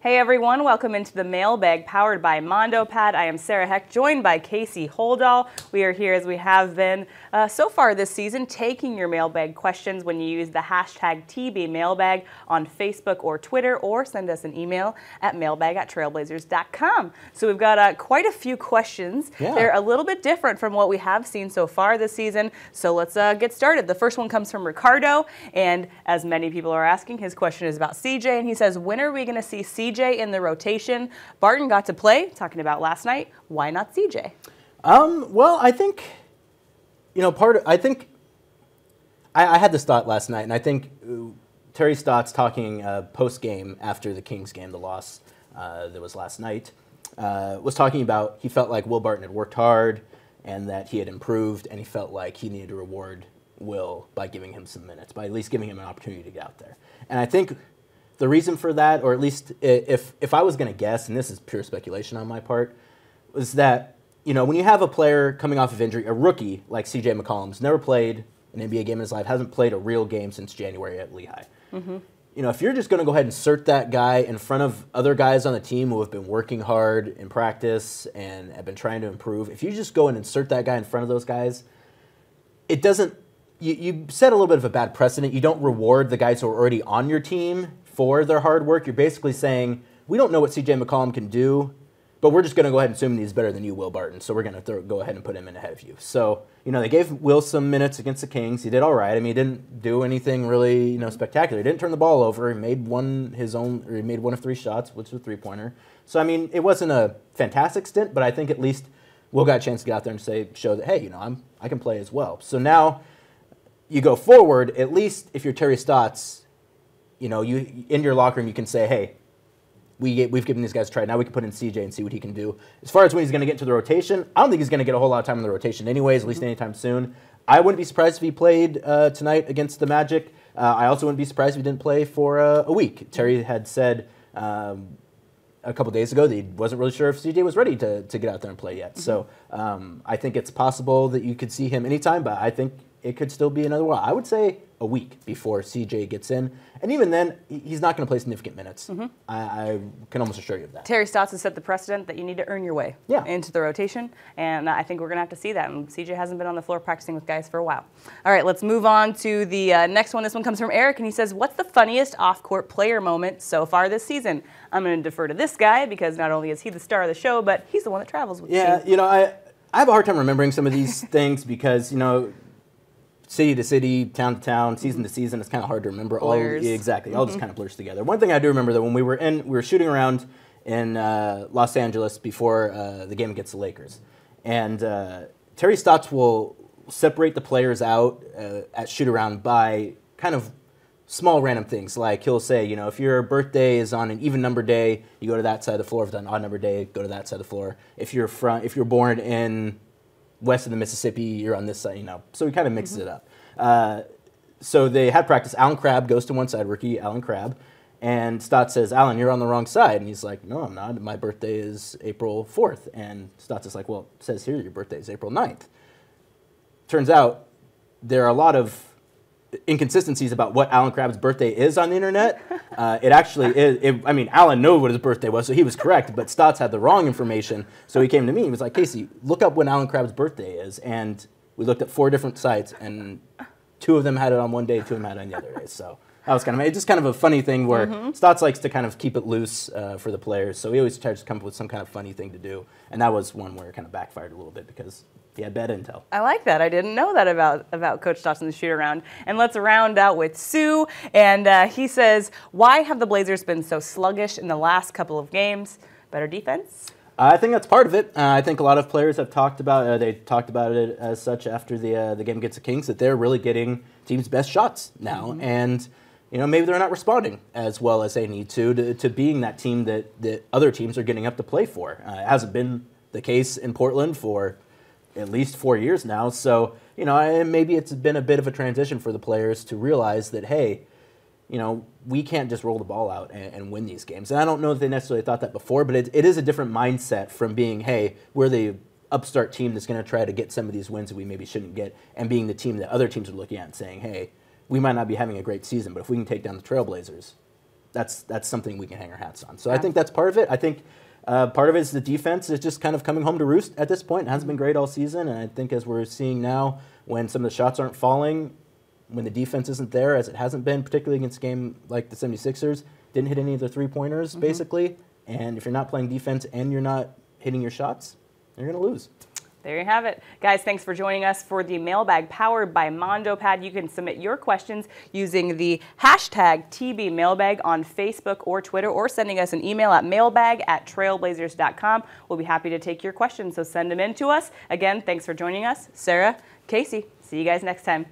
Hey everyone, welcome into the Mailbag powered by MondoPad. I am Sarah Hecht, joined by Casey Holdahl. We are here as we have been so far this season, taking your mailbag questions when you use the hashtag TBMailbag on Facebook or Twitter, or send us an email at mailbag@trailblazers.com. So we've got quite a few questions. Yeah. They're a little bit different from what we have seen so far this season. So let's get started. The first one comes from Ricardo, and as many people are asking, his question is about CJ, and he says, when are we going to see CJ in the rotation? Barton got to play, talking about last night. Why not CJ? Well, I think, I had this thought last night, and I think Terry Stotts talking post-game after the Kings game, the loss that was last night, was talking about he felt like Will Barton had worked hard and that he had improved, and he felt like he needed to reward Will by giving him some minutes, by at least giving him an opportunity to get out there. And I think the reason for that, or at least if I was going to guess, and this is pure speculation on my part, was that, when you have a player coming off of injury, a rookie like CJ McCollum, who's never played an NBA game in his life, hasn't played a real game since January at Lehigh. Mm-hmm. If you're just going to go ahead and insert that guy in front of other guys on the team who have been working hard in practice and have been trying to improve, if you just go and insert that guy in front of those guys, it doesn't, you set a little bit of a bad precedent. You don't reward the guys who are already on your team for their hard work. You're basically saying, we don't know what CJ McCollum can do, but we're just going to go ahead and assume he's better than you, Will Barton, so we're going to go ahead and put him in ahead of you. So, they gave Will some minutes against the Kings. He did all right. I mean, he didn't do anything really, spectacular. He didn't turn the ball over. He made one of 3 shots, which was a three-pointer. So, I mean, it wasn't a fantastic stint, but I think at least Will got a chance to get out there and show that, hey, I can play as well. So now you go forward, at least if you're Terry Stotts, you in your locker room, you can say, hey, we've given these guys a try. Now we can put in CJ and see what he can do. As far as when he's going to get into the rotation, I don't think he's going to get a whole lot of time in the rotation anyways, at least anytime soon. I wouldn't be surprised if he played tonight against the Magic. I also wouldn't be surprised if he didn't play for a week. Terry had said a couple days ago that he wasn't really sure if CJ was ready to get out there and play yet. So I think it's possible that you could see him anytime, but I think it could still be another while. I would say a week before CJ gets in. And even then, he's not going to play significant minutes. Mm-hmm. I can almost assure you of that. Terry Stotts has set the precedent that you need to earn your way into the rotation, and I think we're going to have to see that. And CJ hasn't been on the floor practicing with guys for a while. All right, let's move on to the next one. This one comes from Eric, and he says, what's the funniest off-court player moment so far this season? I'm going to defer to this guy because not only is he the star of the show, but he's the one that travels with the team. I have a hard time remembering some of these things because, city to city, town to town, season to season, it's kind of hard to remember. Blurs. Exactly. All just kind of blurs together. One thing I do remember that when we were shooting around in Los Angeles before the game against the Lakers, and Terry Stotts will separate the players out at shoot around by kind of small random things. Like he'll say, if your birthday is on an even number day, you go to that side of the floor. If it's an odd number day, go to that side of the floor. If you're born in west of the Mississippi, you're on this side, So he kind of mixes it up. So they had practice. Alan Crabb goes to one side, rookie Alan Crabb, and Stotts says, Alan, you're on the wrong side. And he's like, no, I'm not. My birthday is April 4th. And Stotts is like, well, it says here your birthday is April 9th. Turns out there are a lot of inconsistencies about what Alan Crabb's birthday is on the internet. It actually is. Alan knew what his birthday was, so he was correct, but Stotts had the wrong information. So he came to me. He was like, Casey, look up when Alan Crabb's birthday is. And we looked at 4 different sites, and 2 of them had it on one day, 2 of them had it on the other day. So that was just kind of a funny thing where Stotts likes to kind of keep it loose for the players. So he always tries to come up with some kind of funny thing to do. And that was one where it kind of backfired a little bit because he had bad intel. I like that. I didn't know that about Coach Stotts in the shoot-around. And let's round out with Sue. And he says, why have the Blazers been so sluggish in the last couple of games? Better defense? I think that's part of it. I think a lot of players have talked about it as such after the game against the Kings, that they're really getting teams' best shots now. Mm-hmm. And maybe they're not responding as well as they need to being that team that other teams are getting up to play for. It hasn't been the case in Portland for at least 4 years now. So, maybe it's been a bit of a transition for the players to realize that, hey, we can't just roll the ball out and win these games. And I don't know if they necessarily thought that before, but it is a different mindset from being, hey, we're the upstart team that's going to try to get some of these wins that we maybe shouldn't get, and being the team that other teams are looking at and saying, hey, we might not be having a great season, but if we can take down the Trailblazers, that's something we can hang our hats on. So I think that's part of it. I think part of it is the defense is just kind of coming home to roost at this point. It hasn't been great all season, and I think as we're seeing now, when some of the shots aren't falling, when the defense isn't there, as it hasn't been, particularly against a game like the 76ers, didn't hit any of the three-pointers, basically. And if you're not playing defense and you're not hitting your shots, you're going to lose. There you have it. Guys, thanks for joining us for the Mailbag powered by MondoPad. You can submit your questions using the hashtag TBMailbag on Facebook or Twitter, or sending us an email at mailbag@trailblazers.com. We'll be happy to take your questions, so send them in to us. Again, thanks for joining us. Sarah, Casey, see you guys next time.